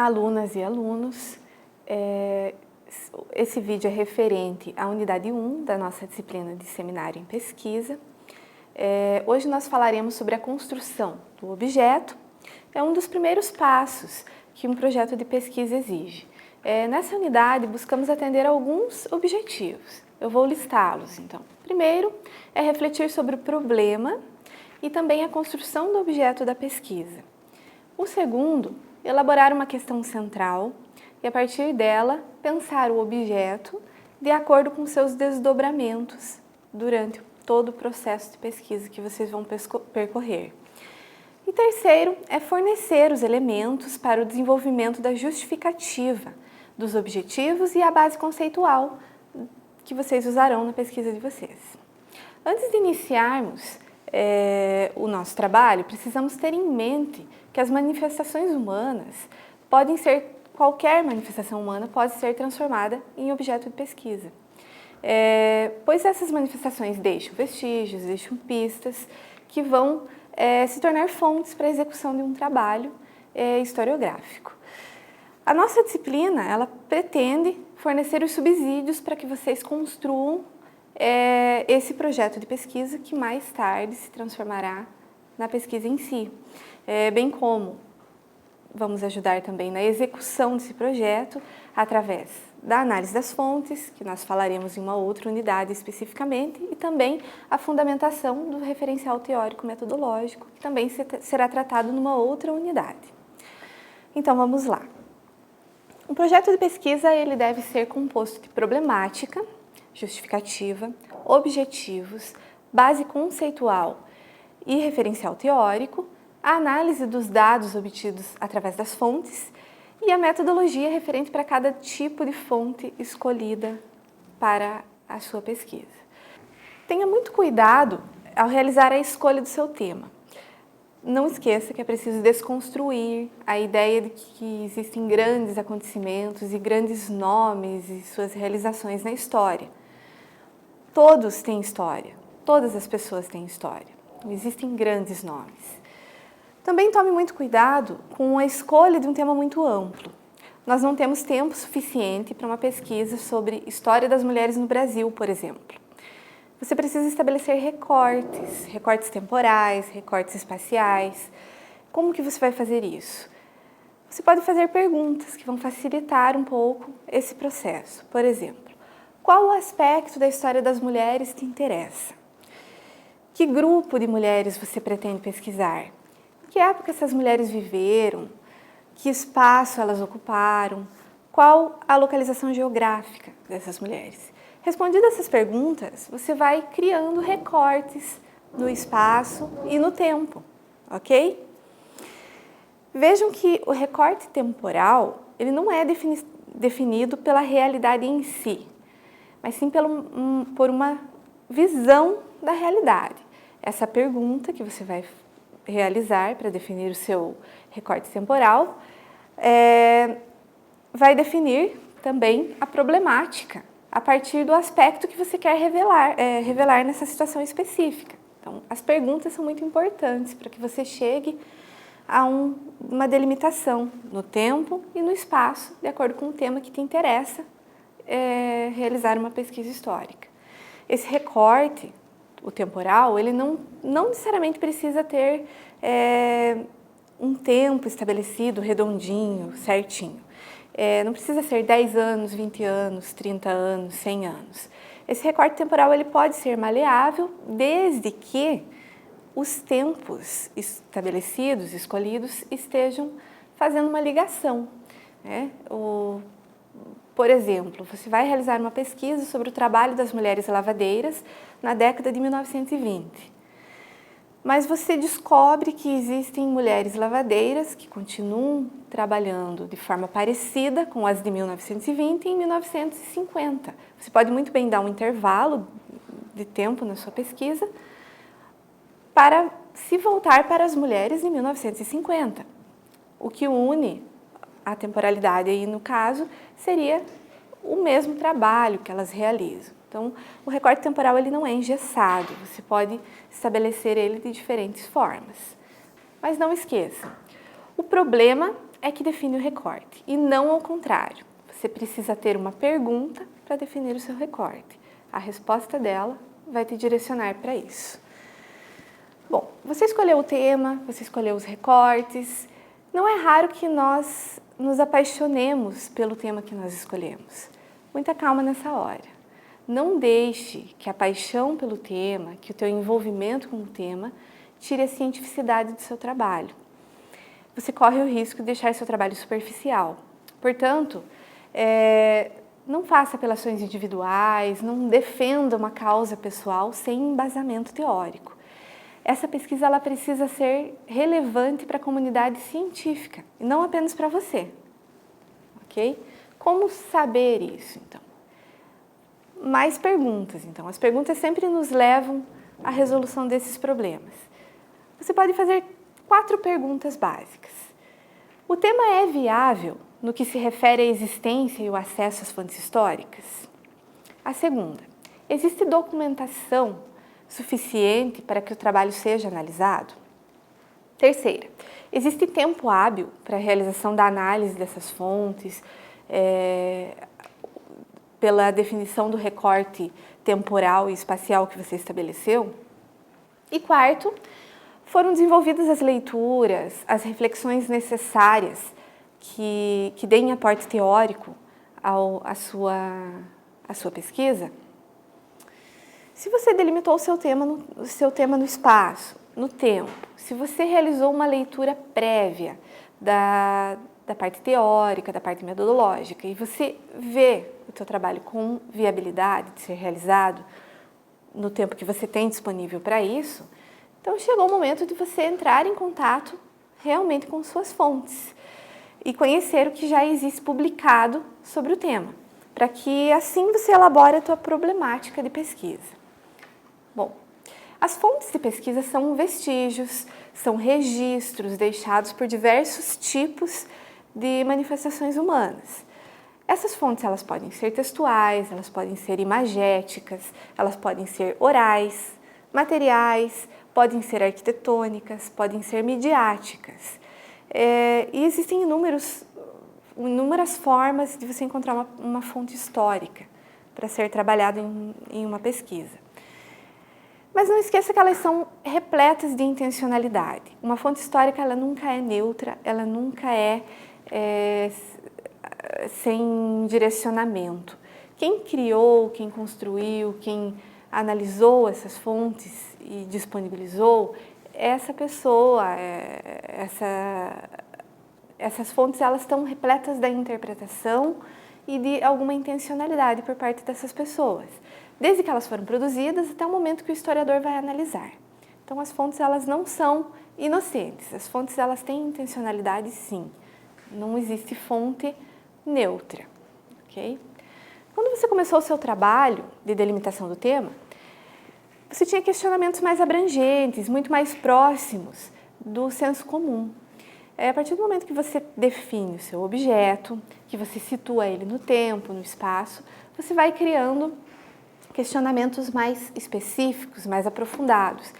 Olá, alunas e alunos. Esse vídeo é referente à unidade 1 da nossa disciplina de Seminário em Pesquisa. Hoje nós falaremos sobre a construção do objeto. É um dos primeiros passos que um projeto de pesquisa exige. Nessa unidade, buscamos atender a alguns objetivos. Eu vou listá-los, então. Primeiro, é refletir sobre o problema e também a construção do objeto da pesquisa. O segundo, elaborar uma questão central e, a partir dela, pensar o objeto de acordo com seus desdobramentos durante todo o processo de pesquisa que vocês vão percorrer. E terceiro, é fornecer os elementos para o desenvolvimento da justificativa dos objetivos e a base conceitual que vocês usarão na pesquisa de vocês. Antes de iniciarmos o nosso trabalho, precisamos ter em mente que as manifestações humanas qualquer manifestação humana pode ser transformada em objeto de pesquisa. Pois essas manifestações deixam vestígios, deixam pistas que vão se tornar fontes para a execução de um trabalho historiográfico. A nossa disciplina, ela pretende fornecer os subsídios para que vocês construam esse projeto de pesquisa que mais tarde se transformará na pesquisa em si, bem como vamos ajudar também na execução desse projeto através da análise das fontes, que nós falaremos em uma outra unidade especificamente, e também a fundamentação do referencial teórico-metodológico, que também será tratado numa outra unidade. Então, vamos lá. Um projeto de pesquisa ele deve ser composto de problemática, justificativa, objetivos, base conceitual e referencial teórico, a análise dos dados obtidos através das fontes e a metodologia referente para cada tipo de fonte escolhida para a sua pesquisa. Tenha muito cuidado ao realizar a escolha do seu tema. Não esqueça que é preciso desconstruir a ideia de que existem grandes acontecimentos e grandes nomes e suas realizações na história. Todos têm história, todas as pessoas têm história, não existem grandes nomes. Também tome muito cuidado com a escolha de um tema muito amplo. Nós não temos tempo suficiente para uma pesquisa sobre história das mulheres no Brasil, por exemplo. Você precisa estabelecer recortes temporais, recortes espaciais. Como que você vai fazer isso? Você pode fazer perguntas que vão facilitar um pouco esse processo. Por exemplo, qual o aspecto da história das mulheres te interessa? Que grupo de mulheres você pretende pesquisar? Que época essas mulheres viveram? Que espaço elas ocuparam? Qual a localização geográfica dessas mulheres? Respondidas essas perguntas, você vai criando recortes no espaço e no tempo, ok? Vejam que o recorte temporal ele não é definido pela realidade em si, mas sim por uma visão da realidade. Essa pergunta que você vai realizar para definir o seu recorte temporal vai definir também a problemática a partir do aspecto que você quer revelar nessa situação específica. Então, as perguntas são muito importantes para que você chegue a uma delimitação no tempo e no espaço, de acordo com o tema que te interessa realizar uma pesquisa histórica. Esse recorte, o temporal, ele não necessariamente precisa ter um tempo estabelecido, redondinho, certinho. Não precisa ser 10 anos, 20 anos, 30 anos, 100 anos. Esse recorte temporal ele pode ser maleável desde que os tempos estabelecidos, escolhidos, estejam fazendo uma ligação. Por exemplo, você vai realizar uma pesquisa sobre o trabalho das mulheres lavadeiras na década de 1920. Mas você descobre que existem mulheres lavadeiras que continuam trabalhando de forma parecida com as de 1920 e em 1950. Você pode muito bem dar um intervalo de tempo na sua pesquisa para se voltar para as mulheres de 1950. O que une a temporalidade aí, no caso, seria o mesmo trabalho que elas realizam. Então, o recorte temporal ele não é engessado, você pode estabelecer ele de diferentes formas. Mas não esqueça, o problema é que define o recorte e não ao contrário. Você precisa ter uma pergunta para definir o seu recorte. A resposta dela vai te direcionar para isso. Bom, você escolheu o tema, você escolheu os recortes. Não é raro que nós nos apaixonemos pelo tema que nós escolhemos. Muita calma nessa hora. Não deixe que a paixão pelo tema, que o teu envolvimento com o tema, tire a cientificidade do seu trabalho. Você corre o risco de deixar seu trabalho superficial. Portanto, não faça apelações individuais, não defenda uma causa pessoal sem embasamento teórico. Essa pesquisa ela precisa ser relevante para a comunidade científica e não apenas para você, ok? Como saber isso, então? Mais perguntas, então. As perguntas sempre nos levam à resolução desses problemas. Você pode fazer 4 perguntas básicas. O tema é viável no que se refere à existência e o acesso às fontes históricas? A segunda, existe documentação suficiente para que o trabalho seja analisado? Terceira, existe tempo hábil para a realização da análise dessas fontes, pela definição do recorte temporal e espacial que você estabeleceu? E quarto, foram desenvolvidas as leituras, as reflexões necessárias que deem aporte teórico à sua pesquisa? Se você delimitou o seu tema no espaço, no tempo, se você realizou uma leitura prévia da parte teórica, da parte metodológica, e você vê o seu trabalho com viabilidade de ser realizado no tempo que você tem disponível para isso, então chegou o momento de você entrar em contato realmente com suas fontes e conhecer o que já existe publicado sobre o tema, para que assim você elabore a sua problemática de pesquisa. Bom, as fontes de pesquisa são vestígios, são registros deixados por diversos tipos de manifestações humanas. Essas fontes elas podem ser textuais, elas podem ser imagéticas, elas podem ser orais, materiais, podem ser arquitetônicas, podem ser midiáticas. E existem inúmeras formas de você encontrar uma fonte histórica para ser trabalhada em uma pesquisa. Mas não esqueça que elas são repletas de intencionalidade. Uma fonte histórica ela nunca é neutra, ela nunca é sem direcionamento. Quem criou, quem construiu, quem analisou essas fontes e disponibilizou, essa pessoa, essas fontes elas estão repletas da interpretação e de alguma intencionalidade por parte dessas pessoas, desde que elas foram produzidas até o momento que o historiador vai analisar. Então as fontes elas não são inocentes, as fontes elas têm intencionalidade sim, não existe fonte neutra, ok? Quando você começou o seu trabalho de delimitação do tema, você tinha questionamentos mais abrangentes, muito mais próximos do senso comum. A partir do momento que você define o seu objeto, que você situa ele no tempo, no espaço, você vai criando questionamentos mais específicos, mais aprofundados,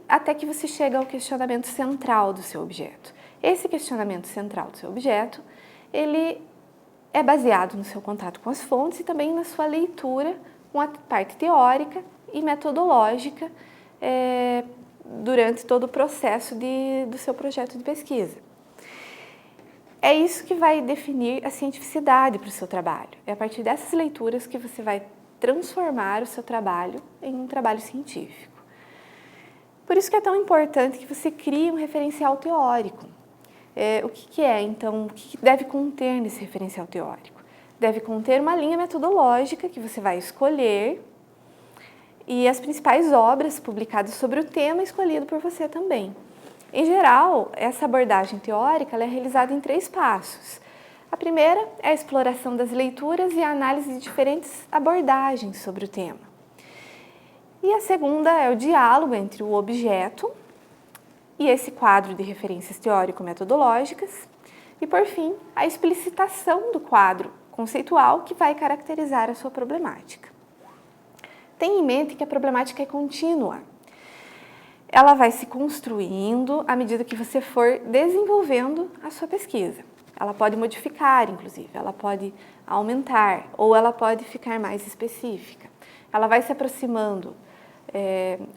até que você chega ao questionamento central do seu objeto. Esse questionamento central do seu objeto, ele é baseado no seu contato com as fontes e também na sua leitura com a parte teórica e metodológica durante todo o processo do seu projeto de pesquisa. É isso que vai definir a cientificidade para o seu trabalho. É a partir dessas leituras que você vai transformar o seu trabalho em um trabalho científico. Por isso que é tão importante que você crie um referencial teórico. O que é, então, o que deve conter nesse referencial teórico? Deve conter uma linha metodológica que você vai escolher e as principais obras publicadas sobre o tema escolhido por você também. Em geral, essa abordagem teórica ela é realizada em 3 passos. A primeira é a exploração das leituras e a análise de diferentes abordagens sobre o tema. E a segunda é o diálogo entre o objeto e esse quadro de referências teórico-metodológicas. E, por fim, a explicitação do quadro conceitual que vai caracterizar a sua problemática. Tenha em mente que a problemática é contínua. Ela vai se construindo à medida que você for desenvolvendo a sua pesquisa. ela pode modificar, inclusive, ela pode aumentar ou ela pode ficar mais específica. Ela vai se aproximando,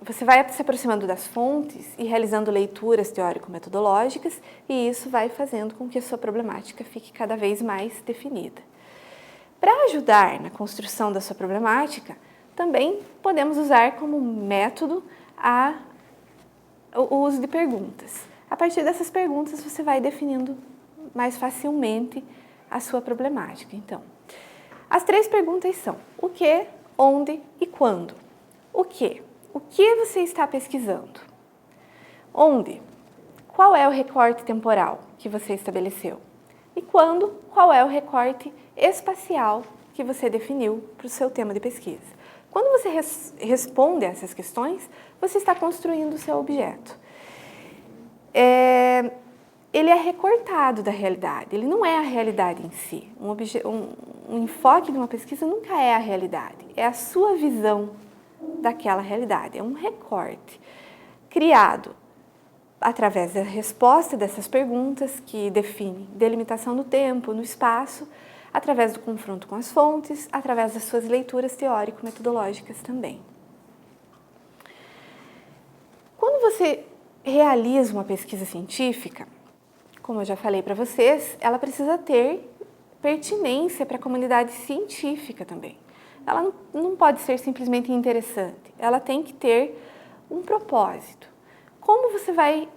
você vai se aproximando das fontes e realizando leituras teórico-metodológicas, e isso vai fazendo com que a sua problemática fique cada vez mais definida. Para ajudar na construção da sua problemática, também podemos usar como método o uso de perguntas. A partir dessas perguntas, você vai definindo mais facilmente a sua problemática. Então, as 3 perguntas são: o que, onde e quando. O que? O que você está pesquisando? Onde? Qual é o recorte temporal que você estabeleceu? E quando? Qual é o recorte espacial que você definiu para o seu tema de pesquisa? Quando você responde a essas questões, você está construindo o seu objeto. Ele é recortado da realidade, ele não é a realidade em si. Um enfoque de uma pesquisa nunca é a realidade, é a sua visão daquela realidade, é um recorte criado através da resposta dessas perguntas que definem delimitação no tempo, no espaço, através do confronto com as fontes, através das suas leituras teórico-metodológicas também. Quando você realiza uma pesquisa científica, como eu já falei para vocês, ela precisa ter pertinência para a comunidade científica também. Ela não pode ser simplesmente interessante, ela tem que ter um propósito. Como você vai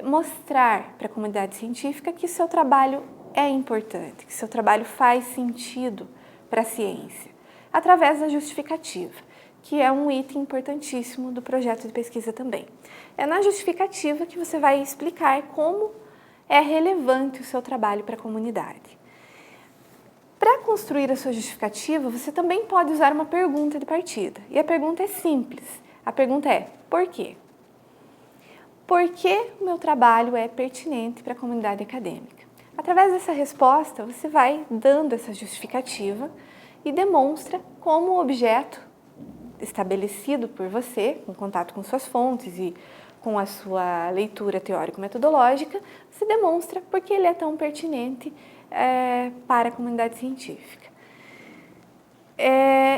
mostrar para a comunidade científica que seu trabalho é importante, que seu trabalho faz sentido para a ciência? Através da justificativa, que é um item importantíssimo do projeto de pesquisa também. É na justificativa que você vai explicar como é relevante o seu trabalho para a comunidade. Para construir a sua justificativa, você também pode usar uma pergunta de partida. E a pergunta é simples. A pergunta é: por quê? Por que o meu trabalho é pertinente para a comunidade acadêmica? Através dessa resposta, você vai dando essa justificativa e demonstra como o objeto estabelecido por você, em contato com suas fontes e com a sua leitura teórico-metodológica, você demonstra por que ele é tão pertinente para a comunidade científica.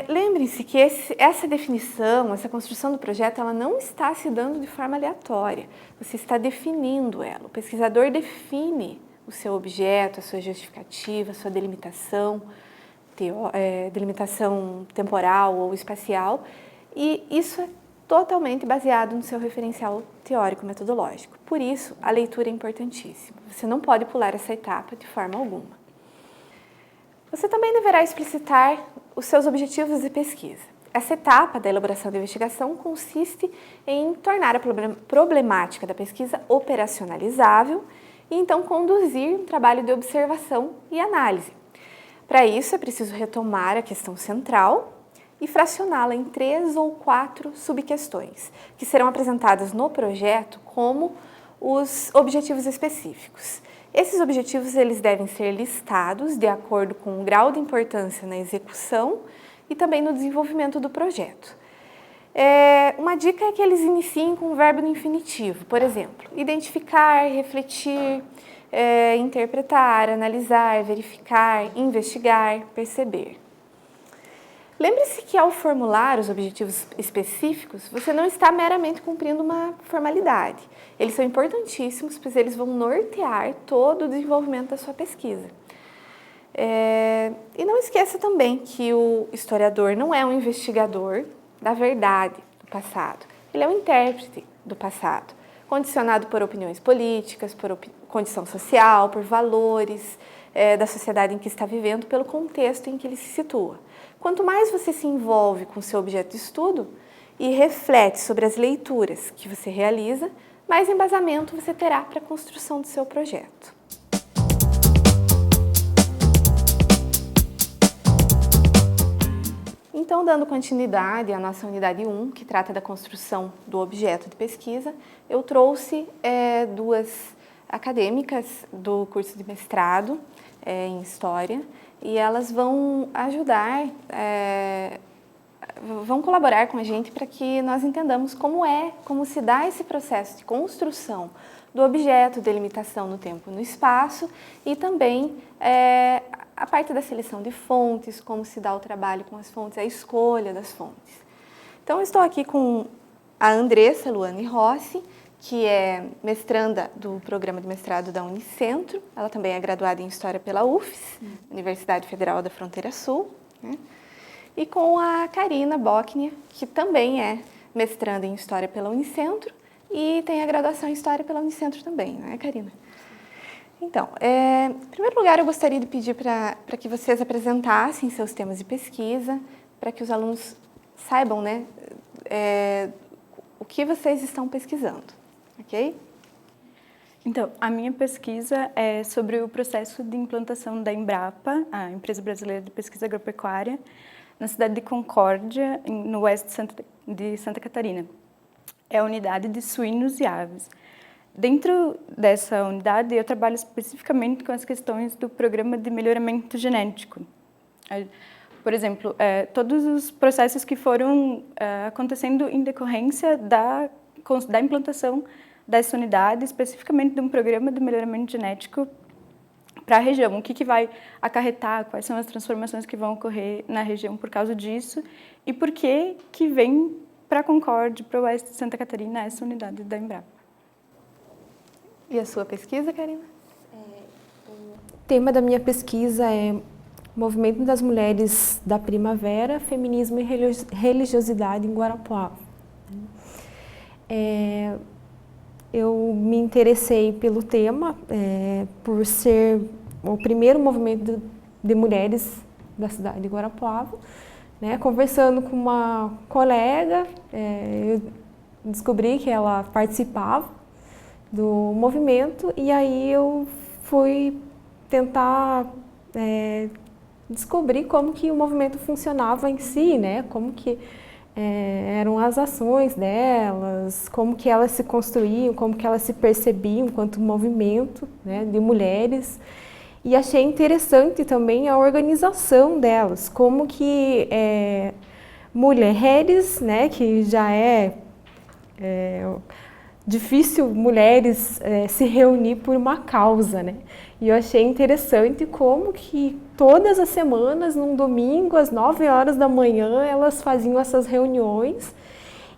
Lembre-se que essa definição, essa construção do projeto, ela não está se dando de forma aleatória. Você está definindo ela. O pesquisador define o seu objeto, a sua justificativa, a sua delimitação, delimitação temporal ou espacial, e isso é totalmente baseado no seu referencial teórico-metodológico. Por isso, a leitura é importantíssima. Você não pode pular essa etapa de forma alguma. Você também deverá explicitar os seus objetivos de pesquisa. Essa etapa da elaboração da investigação consiste em tornar a problemática da pesquisa operacionalizável e então conduzir um trabalho de observação e análise. Para isso, é preciso retomar a questão central e fracioná-la em 3 ou 4 subquestões, que serão apresentadas no projeto como os objetivos específicos. Esses objetivos eles devem ser listados de acordo com o grau de importância na execução e também no desenvolvimento do projeto. Uma dica é que eles iniciem com o verbo no infinitivo, por exemplo, identificar, refletir, interpretar, analisar, verificar, investigar, perceber. Lembre-se que ao formular os objetivos específicos, você não está meramente cumprindo uma formalidade. Eles são importantíssimos, pois eles vão nortear todo o desenvolvimento da sua pesquisa. E não esqueça também que o historiador não é um investigador da verdade do passado. Ele é um intérprete do passado, condicionado por opiniões políticas, por condição social, por valores da sociedade em que está vivendo, pelo contexto em que ele se situa. Quanto mais você se envolve com o seu objeto de estudo e reflete sobre as leituras que você realiza, mais embasamento você terá para a construção do seu projeto. Então, dando continuidade à nossa unidade 1, que trata da construção do objeto de pesquisa, eu trouxe 2 acadêmicas do curso de mestrado em História, e elas vão ajudar vão colaborar com a gente para que nós entendamos como se dá esse processo de construção do objeto, delimitação no tempo e no espaço e também a parte da seleção de fontes, como se dá o trabalho com as fontes, a escolha das fontes. Então, eu estou aqui com a Andressa Luane Rossi, que é mestranda do programa de mestrado da Unicentro. Ela também é graduada em História pela UFES, Universidade Federal da Fronteira Sul, né? E com a Karina Bockner, que também é mestranda em História pela Unicentro e tem a graduação em História pela Unicentro também, não é, Karina? Então, em primeiro lugar, eu gostaria de pedir para que vocês apresentassem seus temas de pesquisa, para que os alunos saibam, né, o que vocês estão pesquisando, ok? Então, a minha pesquisa é sobre o processo de implantação da Embrapa, a Empresa Brasileira de Pesquisa Agropecuária, na cidade de Concórdia, no oeste de Santa Catarina. É a unidade de suínos e aves. Dentro dessa unidade, eu trabalho especificamente com as questões do programa de melhoramento genético. Por exemplo, todos os processos que foram acontecendo em decorrência da implantação dessa unidade, especificamente de um programa de melhoramento genético para a região. O que vai acarretar, quais são as transformações que vão ocorrer na região por causa disso e por que vem para Concórdia, para o oeste de Santa Catarina, essa unidade da Embrapa. E a sua pesquisa, Karina? O tema da minha pesquisa é Movimento das Mulheres da Primavera, Feminismo e Religiosidade em Guarapuava. Eu me interessei pelo tema por ser o primeiro movimento de mulheres da cidade de Guarapuava, né? Conversando com uma colega, eu descobri que ela participava do movimento e aí eu fui tentar descobrir como que o movimento funcionava em si, né? Como que eram as ações delas, como que elas se construíam, como que elas se percebiam enquanto movimento, né, de mulheres. E achei interessante também a organização delas, como que mulheres, né, que já é difícil mulheres se reunir por uma causa, né? E eu achei interessante como que todas as semanas, num domingo, às 9 horas da manhã, elas faziam essas reuniões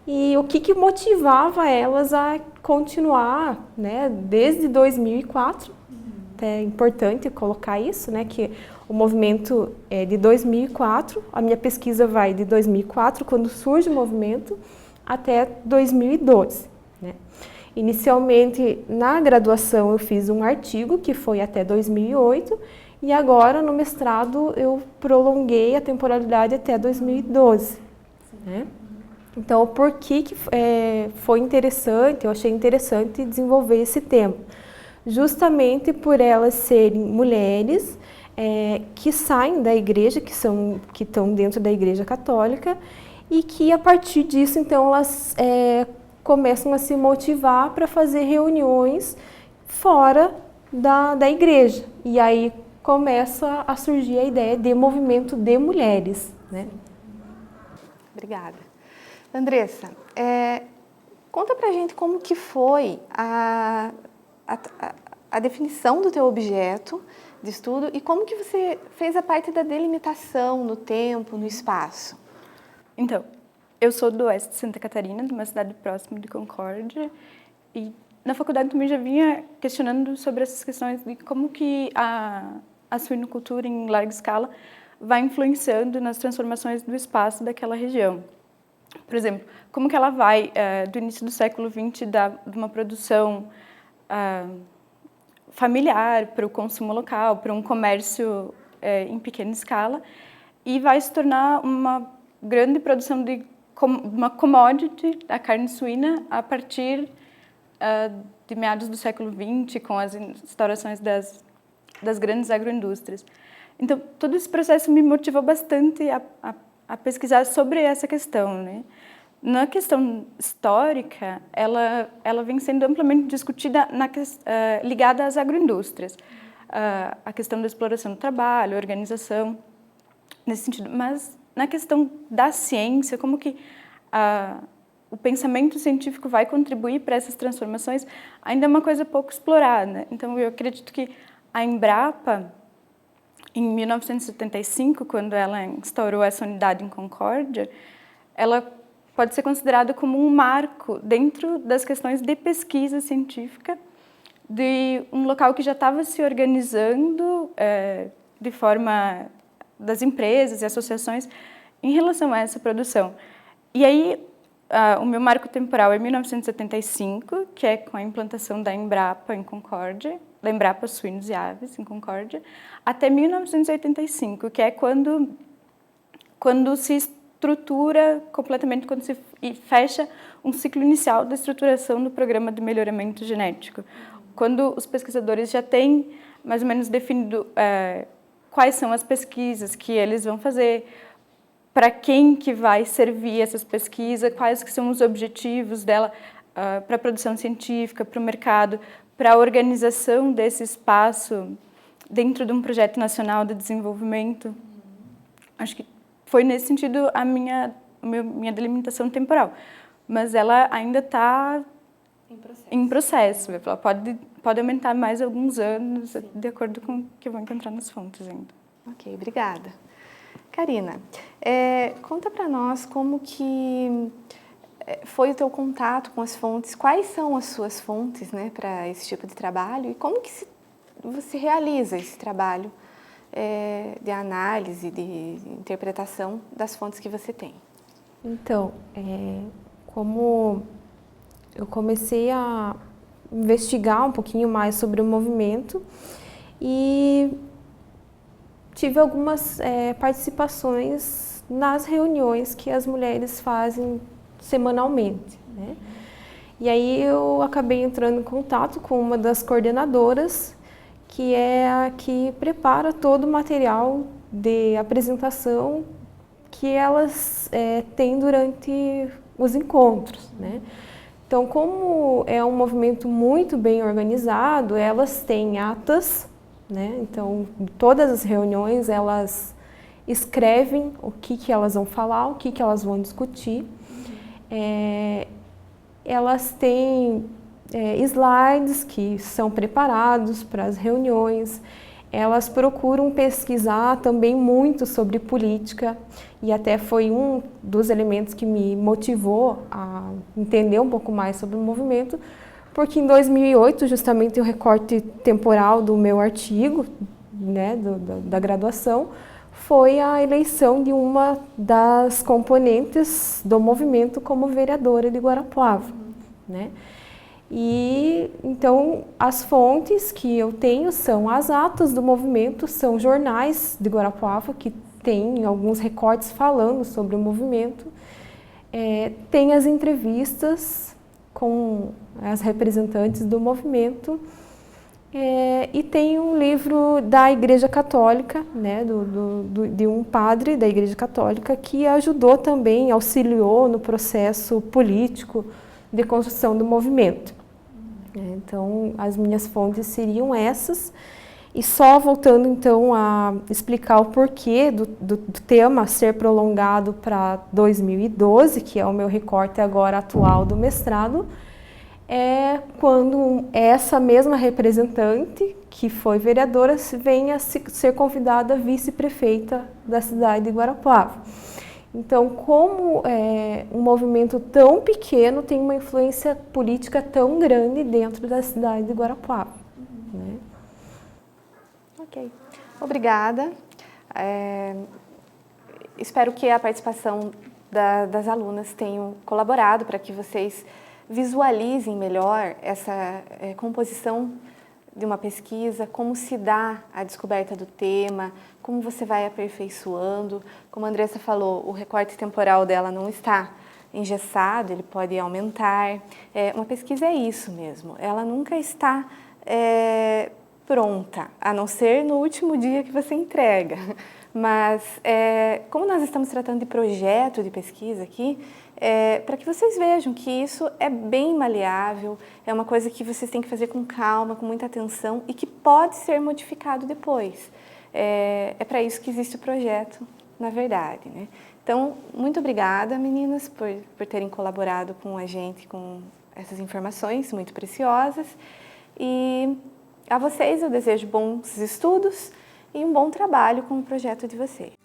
e o que motivava elas a continuar, né, desde 2004. É importante colocar isso, né, que o movimento é de 2004, a minha pesquisa vai de 2004, quando surge o movimento, até 2012, né. Inicialmente, na graduação, eu fiz um artigo que foi até 2008 e agora, no mestrado, eu prolonguei a temporalidade até 2012. Né? Então, por que foi interessante, eu achei interessante desenvolver esse tema? Justamente por elas serem mulheres que saem da igreja, que estão dentro da igreja católica e que, a partir disso, então, elas começam a se motivar para fazer reuniões fora da igreja. E aí começa a surgir a ideia de movimento de mulheres. Né? Obrigada. Andressa, conta pra gente como que foi a definição do teu objeto de estudo e como que você fez a parte da delimitação no tempo, no espaço. Então, eu sou do oeste de Santa Catarina, de uma cidade próxima de Concórdia, e na faculdade também já vinha questionando sobre essas questões de como que a suinocultura em larga escala vai influenciando nas transformações do espaço daquela região. Por exemplo, como que ela vai, do início do século XX, de uma produção familiar para o consumo local, para um comércio em pequena escala, e vai se tornar uma grande produção de uma commodity, a carne suína, a partir de meados do século XX, com as instaurações das grandes agroindústrias. Então, todo esse processo me motivou bastante a pesquisar sobre essa questão, né? Na questão histórica, ela vem sendo amplamente discutida ligada às agroindústrias. A questão da exploração do trabalho, organização, nesse sentido. Mas na questão da ciência, como que o pensamento científico vai contribuir para essas transformações, ainda é uma coisa pouco explorada. Então, eu acredito que a Embrapa, em 1975, quando ela instaurou essa unidade em Concórdia, ela pode ser considerada como um marco dentro das questões de pesquisa científica de um local que já estava se organizando de forma das empresas e associações em relação a essa produção. E aí, o meu marco temporal é 1975, que é com a implantação da Embrapa em Concórdia, da Embrapa Suínos e Aves em Concórdia, até 1985, que é quando se estrutura completamente, quando se fecha um ciclo inicial da estruturação do programa de melhoramento genético. Quando os pesquisadores já têm mais ou menos definido quais são as pesquisas que eles vão fazer, para quem que vai servir essas pesquisas, quais que são os objetivos dela para a produção científica, para o mercado, para a organização desse espaço dentro de um projeto nacional de desenvolvimento. Acho que foi nesse sentido a minha delimitação temporal, mas ela ainda está em processo. Ela pode aumentar mais alguns anos, de acordo com o que eu vou encontrar nas fontes ainda. Ok, obrigada. Karina, conta para nós como que foi o teu contato com as fontes, quais são as suas fontes, né, para esse tipo de trabalho e como que você realiza esse trabalho de análise, de interpretação das fontes que você tem. Então, como eu comecei a investigar um pouquinho mais sobre o movimento e tive algumas participações nas reuniões que as mulheres fazem semanalmente, né? E aí eu acabei entrando em contato com uma das coordenadoras, que é a que prepara todo o material de apresentação que elas têm durante os encontros, né? Então, como é um movimento muito bem organizado, elas têm atas, né? Então, em todas as reuniões elas escrevem o que elas vão falar, o que elas vão discutir. Elas têm slides que são preparados para as reuniões. Elas procuram pesquisar também muito sobre política e até foi um dos elementos que me motivou a entender um pouco mais sobre o movimento, porque em 2008, justamente o recorte temporal do meu artigo, né, da graduação, foi a eleição de uma das componentes do movimento como vereadora de Guarapuava, né? E então as fontes que eu tenho são as atas do movimento, são jornais de Guarapuava que tem alguns recortes falando sobre o movimento, tem as entrevistas com as representantes do movimento e tem um livro da Igreja Católica, né, de um padre da Igreja Católica que ajudou também, auxiliou no processo político de construção do movimento. Então, as minhas fontes seriam essas. E só voltando, então, a explicar o porquê do tema ser prolongado para 2012, que é o meu recorte agora atual do mestrado, é quando essa mesma representante, que foi vereadora, venha a ser convidada vice-prefeita da cidade de Guarapuava. Então, como um movimento tão pequeno tem uma influência política tão grande dentro da cidade de Guarapuava, né? Ok, obrigada. Espero que a participação das alunas tenha colaborado para que vocês visualizem melhor essa composição de uma pesquisa, como se dá a descoberta do tema, como você vai aperfeiçoando. Como a Andressa falou, o recorte temporal dela não está engessado, ele pode aumentar. Uma pesquisa é isso mesmo, ela nunca está pronta, a não ser no último dia que você entrega. Mas, como nós estamos tratando de projeto de pesquisa aqui, para que vocês vejam que isso é bem maleável, é uma coisa que vocês têm que fazer com calma, com muita atenção e que pode ser modificado depois. É para isso que existe o projeto na verdade, né? Então, muito obrigada, meninas, por terem colaborado com a gente com essas informações muito preciosas. E a vocês eu desejo bons estudos e um bom trabalho com o projeto de vocês.